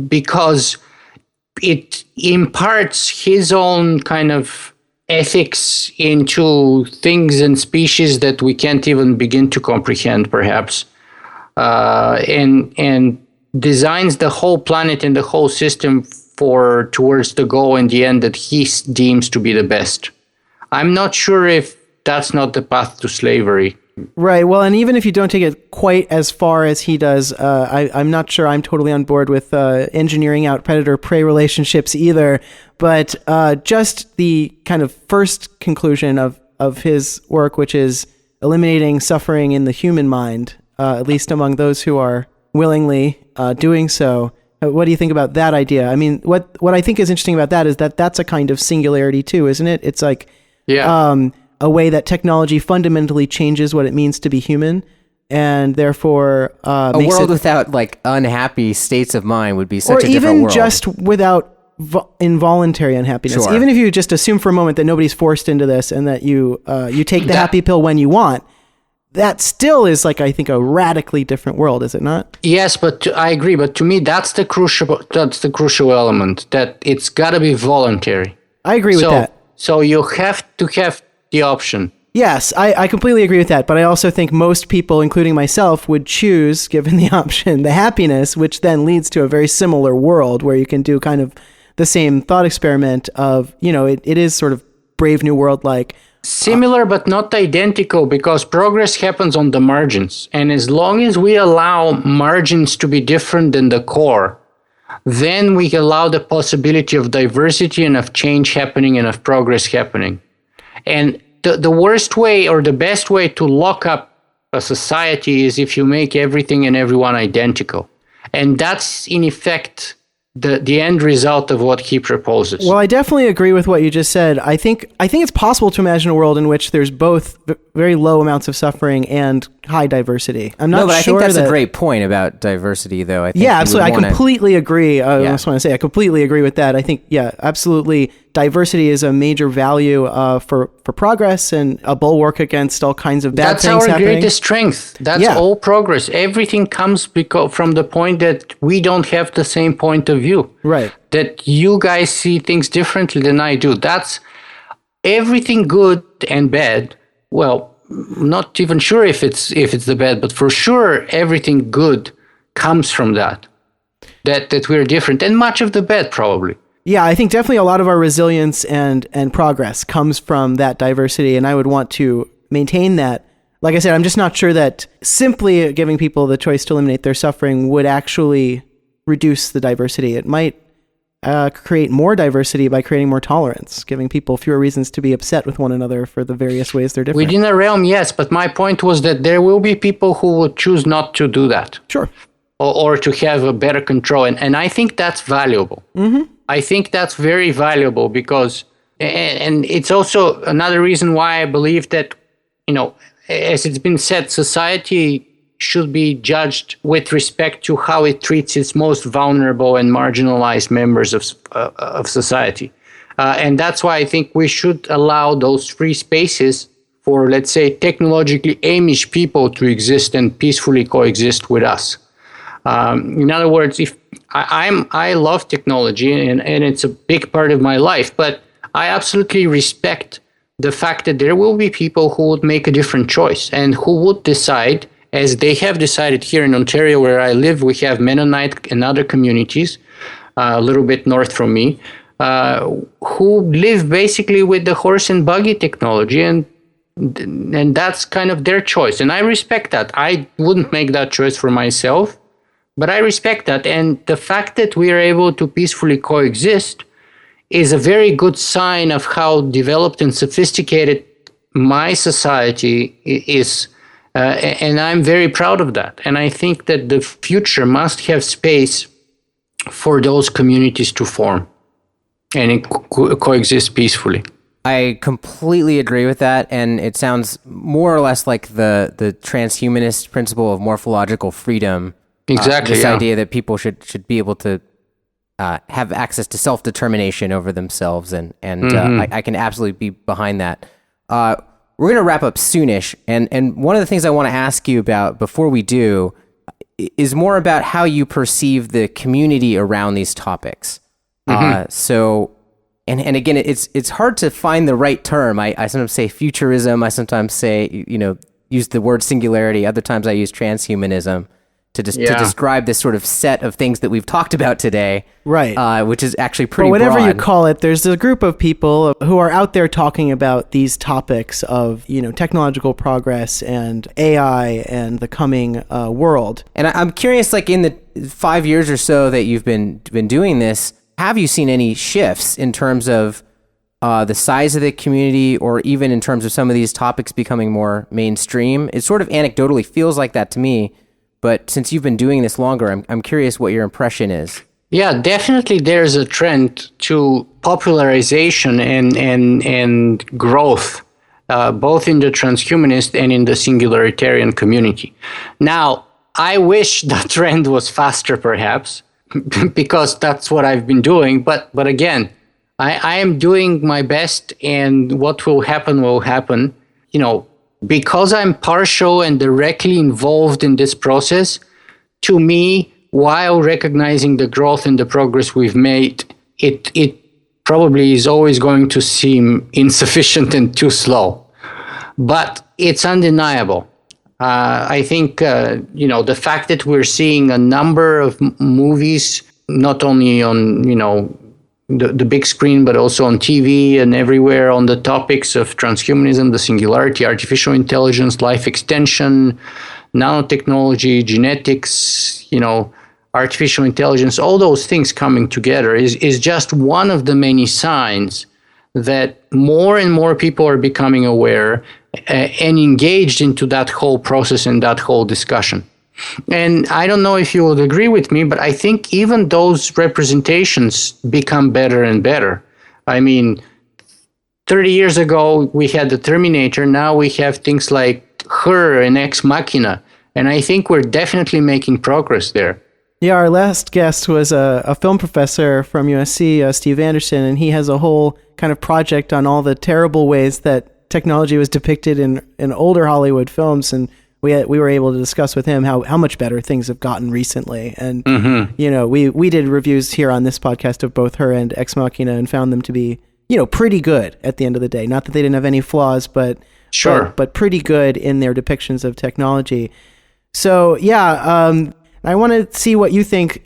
because it imparts his own kind of ethics into things and species that we can't even begin to comprehend, perhaps, and designs the whole planet and the whole system towards the goal in the end that he deems to be the best. I'm not sure if that's not the path to slavery. Right. Well, and even if you don't take it quite as far as he does, I'm not sure I'm totally on board with engineering out predator-prey relationships either. But just the kind of first conclusion of his work, which is eliminating suffering in the human mind, at least among those who are willingly doing so. What do you think about that idea? I mean, what I think is interesting about that is that that's a kind of singularity too, isn't it? It's like a way that technology fundamentally changes what it means to be human, and therefore a world without like unhappy states of mind would be such a different world. Or even just without involuntary unhappiness. Sure. Even if you just assume for a moment that nobody's forced into this and that you take the happy pill when you want, that still is like, I think, a radically different world, is it not? Yes, but I agree. But to me, that's the crucial element, that it's got to be voluntary. I agree with that. So you have to have the option. Yes, I completely agree with that. But I also think most people, including myself, would choose, given the option, the happiness, which then leads to a very similar world where you can do kind of the same thought experiment of, it is sort of Brave New World-like. Similar but not identical, because progress happens on the margins. And as long as we allow margins to be different than the core, then we allow the possibility of diversity and of change happening and of progress happening. And the worst way or the best way to lock up a society is if you make everything and everyone identical. And that's, in effect, the end result of what he proposes. Well, I definitely agree with what you just said. I think it's possible to imagine a world in which there's both very low amounts of suffering and high diversity. I'm not sure. I think that's a great point about diversity, though. I think absolutely. I completely agree. I just want to say I completely agree with that. I think, absolutely. Diversity is a major value for progress and a bulwark against all kinds of bad things happening. That's our greatest strength. That's all progress. Everything comes from the point that we don't have the same point of view. Right. That you guys see things differently than I do. That's everything good and bad. Well, not even sure if it's the bad, but for sure everything good comes from that we're different, and much of the bad probably. Yeah, I think definitely a lot of our resilience and progress comes from that diversity, and I would want to maintain that like I said, I'm just not sure that simply giving people the choice to eliminate their suffering would actually reduce the diversity. It might create more diversity by creating more tolerance, giving people fewer reasons to be upset with one another for the various ways they're different. Within a realm, yes, but my point was that there will be people who would choose not to do that. Sure. Or to have a better control. And I think that's valuable. Mm-hmm. I think that's very valuable because, and it's also another reason why I believe that, as it's been said, society should be judged with respect to how it treats its most vulnerable and marginalized members of society. And that's why I think we should allow those free spaces for, let's say, technologically Amish people to exist and peacefully coexist with us. In other words, if I love technology and it's a big part of my life, but I absolutely respect the fact that there will be people who would make a different choice and who would decide, as they have decided here in Ontario where I live. We have Mennonite and other communities a little bit north from me who live basically with the horse and buggy technology, and that's kind of their choice. And I respect that. I wouldn't make that choice for myself, but I respect that. And the fact that we are able to peacefully coexist is a very good sign of how developed and sophisticated my society is. And I'm very proud of that. And I think that the future must have space for those communities to form and coexist peacefully. I completely agree with that, and it sounds more or less like the transhumanist principle of morphological freedom. Exactly. This idea that people should be able to have access to self-determination over themselves, and I can absolutely be behind that. We're going to wrap up soonish, and one of the things I want to ask you about before we do is more about how you perceive the community around these topics. So, and again, it's hard to find the right term. I sometimes say futurism. I sometimes say, use the word singularity. Other times I use transhumanism to describe this sort of set of things that we've talked about today, right? Which is actually pretty whatever broad. You call it, there's a group of people who are out there talking about these topics of technological progress and AI and the coming world. And I'm curious, like in the 5 years or so that you've been doing this, have you seen any shifts in terms of the size of the community, or even in terms of some of these topics becoming more mainstream? It sort of anecdotally feels like that to me. But since you've been doing this longer, I'm curious what your impression is. Yeah, definitely there's a trend to popularization and growth, both in the transhumanist and in the singularitarian community. Now, I wish that trend was faster, perhaps, because that's what I've been doing. But again, I am doing my best, and what will happen will happen. Because I'm partial and directly involved in this process, to me, while recognizing the growth and the progress we've made, it probably is always going to seem insufficient and too slow. But it's undeniable. I think, the fact that we're seeing a number of movies, not only on, the big screen, but also on TV and everywhere on the topics of transhumanism, the singularity, artificial intelligence, life extension, nanotechnology, genetics, artificial intelligence, all those things coming together is just one of the many signs that more and more people are becoming aware and engaged into that whole process and that whole discussion. And I don't know if you would agree with me, but I think even those representations become better and better. I mean, 30 years ago, we had the Terminator. Now we have things like Her and Ex Machina. And I think we're definitely making progress there. Yeah, our last guest was a film professor from USC, Steve Anderson, and he has a whole kind of project on all the terrible ways that technology was depicted in older Hollywood films, and we were able to discuss with him how much better things have gotten recently. And, we did reviews here on this podcast of both Her and Ex Machina and found them to be, pretty good at the end of the day. Not that they didn't have any flaws, but sure, but pretty good in their depictions of technology. So, I want to see what you think,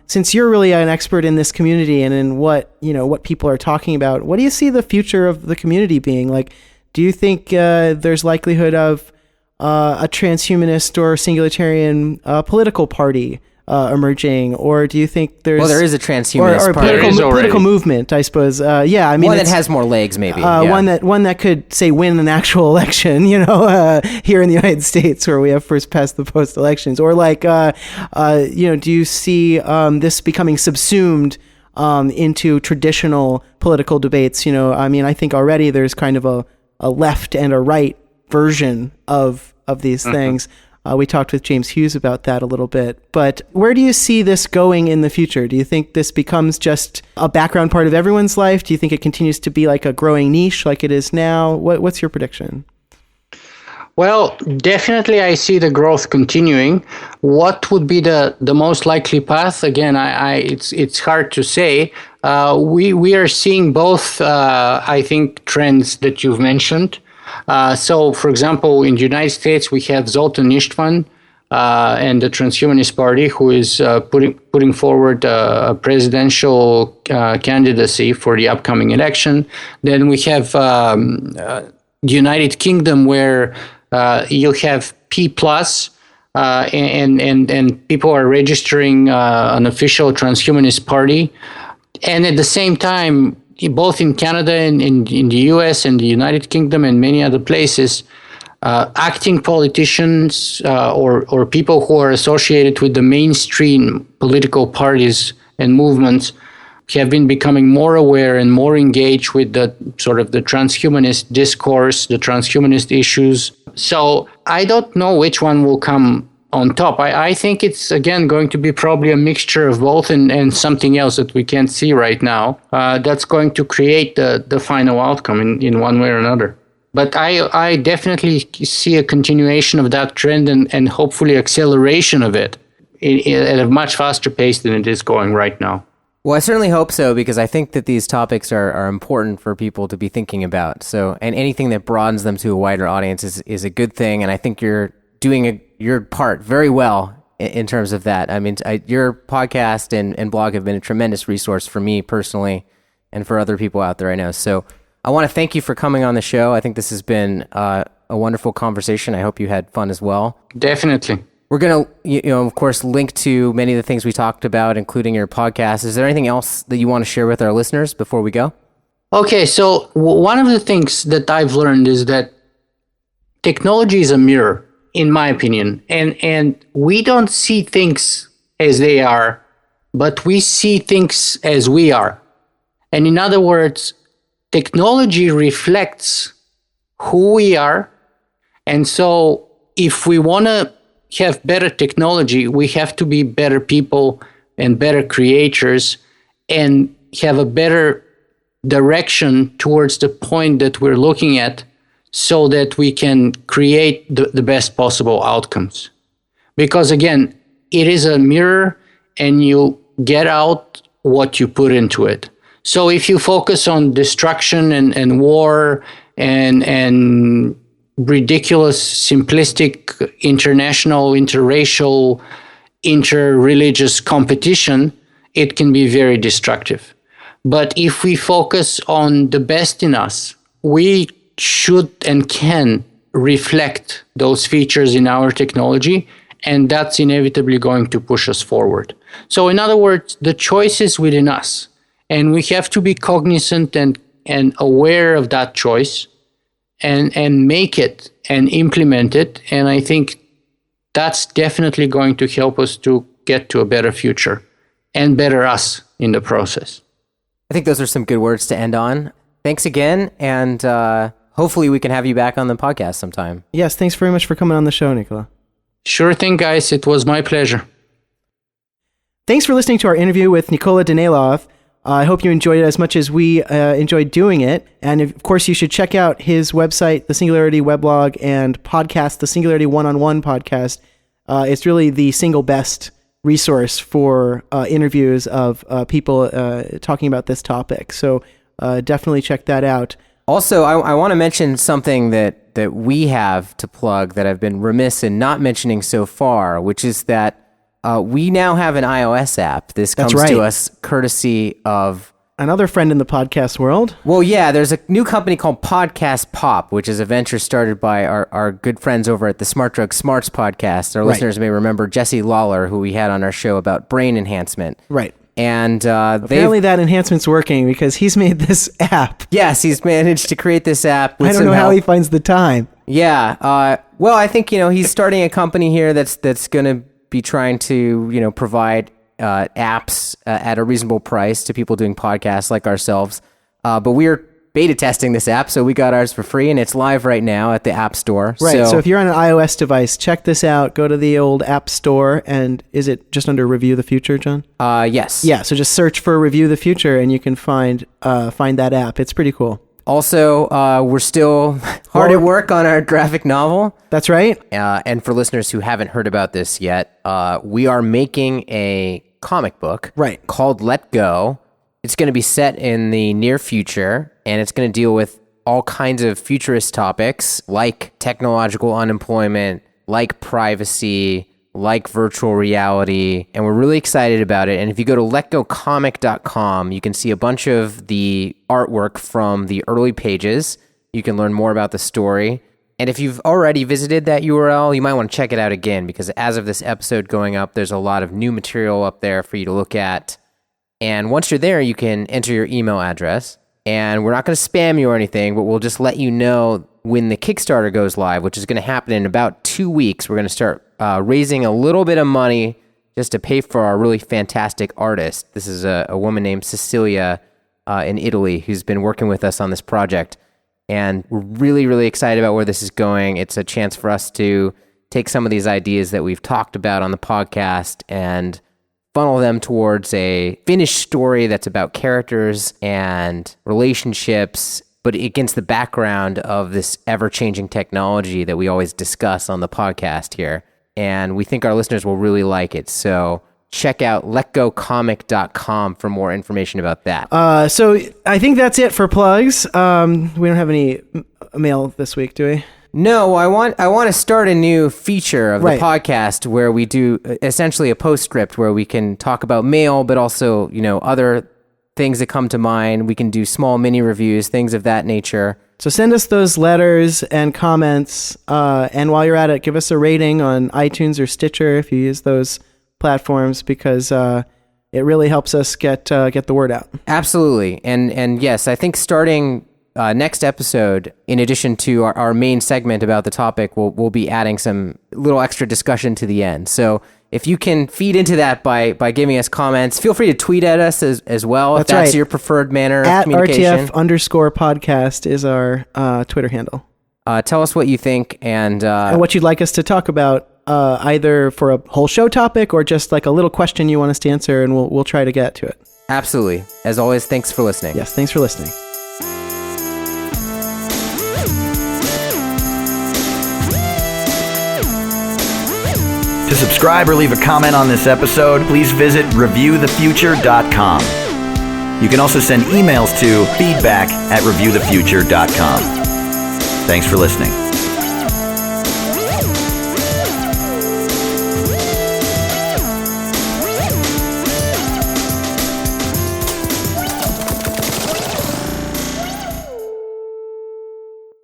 since you're really an expert in this community and in what people are talking about. What do you see the future of the community being? Like, do you think there's likelihood of a transhumanist or singularitarian political party emerging, or do you think there's... Well, there is a transhumanist or party. political movement, I suppose. Yeah, I mean... One that has more legs, maybe. One that could, say, win an actual election, here in the United States, where we have first past the post elections. Or like, do you see this becoming subsumed into traditional political debates? I think already there's kind of a left and a right version of these things. We talked with James Hughes about that a little bit. But where do you see this going in the future? Do you think this becomes just a background part of everyone's life? Do you think it continues to be like a growing niche like it is now? What's your prediction? Well, definitely I see the growth continuing. What would be the most likely path? Again, it's hard to say. We are seeing both, I think, trends that you've mentioned. So, for example, in the United States, we have Zoltan Istvan and the Transhumanist Party, who is putting forward a presidential candidacy for the upcoming election. Then we have the United Kingdom, where you have P+, and people are registering an official transhumanist party. And at the same time, both in Canada and in the US and the United Kingdom and many other places, acting politicians or people who are associated with the mainstream political parties and movements have been becoming more aware and more engaged with the sort of the transhumanist discourse, the transhumanist issues. So I don't know which one will come on top. I think it's, again, going to be probably a mixture of both and something else that we can't see right now that's going to create the final outcome in one way or another. But I definitely see a continuation of that trend and hopefully acceleration of it at a much faster pace than it is going right now. Well, I certainly hope so, because I think that these topics are important for people to be thinking about. So, and anything that broadens them to a wider audience is a good thing. And I think you're doing your part very well in terms of that. I mean, your podcast and blog have been a tremendous resource for me personally and for other people out there I know. So I want to thank you for coming on the show. I think this has been a wonderful conversation. I hope you had fun as well. Definitely. We're going to, of course, link to many of the things we talked about, including your podcast. Is there anything else that you want to share with our listeners before we go? Okay, so one of the things that I've learned is that technology is a mirror, in my opinion, and we don't see things as they are, but we see things as we are. And in other words, technology reflects who we are. And so if we want to have better technology, we have to be better people and better creators and have a better direction towards the point that we're looking at, so that we can create the best possible outcomes. Because again, it is a mirror and you get out what you put into it. So if you focus on destruction and war and ridiculous, simplistic, international, interracial, interreligious competition, it can be very destructive. But if we focus on the best in us, we should and can reflect those features in our technology, and that's inevitably going to push us forward. So in other words, the choice is within us, and we have to be cognizant and aware of that choice and make it and implement it. And I think that's definitely going to help us to get to a better future and better us in the process. I think those are some good words to end on. Thanks again, and hopefully we can have you back on the podcast sometime. Yes, thanks very much for coming on the show, Nikola. Sure thing, guys. It was my pleasure. Thanks for listening to our interview with Nikola Danaylov. I hope you enjoyed it as much as we enjoyed doing it. And of course, you should check out his website, the Singularity weblog, and podcast, the Singularity One-on-One podcast. It's really the single best resource for interviews of people talking about this topic. So definitely check that out. Also, I want to mention something that we have to plug that I've been remiss in not mentioning so far, which is that we now have an iOS app. This comes to us courtesy of another friend in the podcast world. Well, yeah, there's a new company called Podcast Pop, which is a venture started by our good friends over at the Smart Drug Smarts podcast. Our listeners may remember Jesse Lawler, who we had on our show about brain enhancement. Right. And apparently that enhancement's working because he's made this app. Yes, he's managed to create this app. With I don't know how he finds the time. Yeah. Well, I think, he's starting a company here that's going to be trying to, provide apps at a reasonable price to people doing podcasts like ourselves. But we're beta testing this app, so we got ours for free, and it's live right now at the App Store. Right, so if you're on an iOS device, check this out. Go to the old App Store, and is it just under Review the Future, John? Yes. Yeah, so just search for Review the Future, and you can find that app. It's pretty cool. Also, we're still hard at work on our graphic novel. That's right. And for listeners who haven't heard about this yet, we are making a comic book called Let Go. It's going to be set in the near future, and it's going to deal with all kinds of futurist topics like technological unemployment, like privacy, like virtual reality, and we're really excited about it. And if you go to letgocomic.com, you can see a bunch of the artwork from the early pages. You can learn more about the story. And if you've already visited that URL, you might want to check it out again, because as of this episode going up, there's a lot of new material up there for you to look at. And once you're there, you can enter your email address. And we're not going to spam you or anything, but we'll just let you know when the Kickstarter goes live, which is going to happen in about 2 weeks. We're going to start raising a little bit of money just to pay for our really fantastic artist. This is a woman named Cecilia in Italy who's been working with us on this project. And we're really, really excited about where this is going. It's a chance for us to take some of these ideas that we've talked about on the podcast and funnel them towards a finished story that's about characters and relationships, but against the background of this ever-changing technology that we always discuss on the podcast here. And we think our listeners will really like it. So check out letgocomic.com for more information about that. So I think that's it for plugs. We don't have any mail this week, do we? No, I want to start a new feature of the podcast where we do essentially a postscript where we can talk about mail, but also, other things that come to mind. We can do small mini reviews, things of that nature. So send us those letters and comments, and while you're at it, give us a rating on iTunes or Stitcher if you use those platforms, because it really helps us get the word out. Absolutely, and yes, I think starting next episode, in addition to our main segment about the topic, we'll be adding some little extra discussion to the end. So if you can feed into that by giving us comments, feel free to tweet at us as well. That's if that's right. Your preferred manner of at communication. RTF_podcast is our Twitter handle. Tell us what you think and what you'd like us to talk about, either for a whole show topic or just like a little question you want us to answer, and we'll try to get to it. Absolutely. As always, thanks for listening. Yes, thanks for listening. To subscribe or leave a comment on this episode, please visit reviewthefuture.com. You can also send emails to feedback@reviewthefuture.com. Thanks for listening.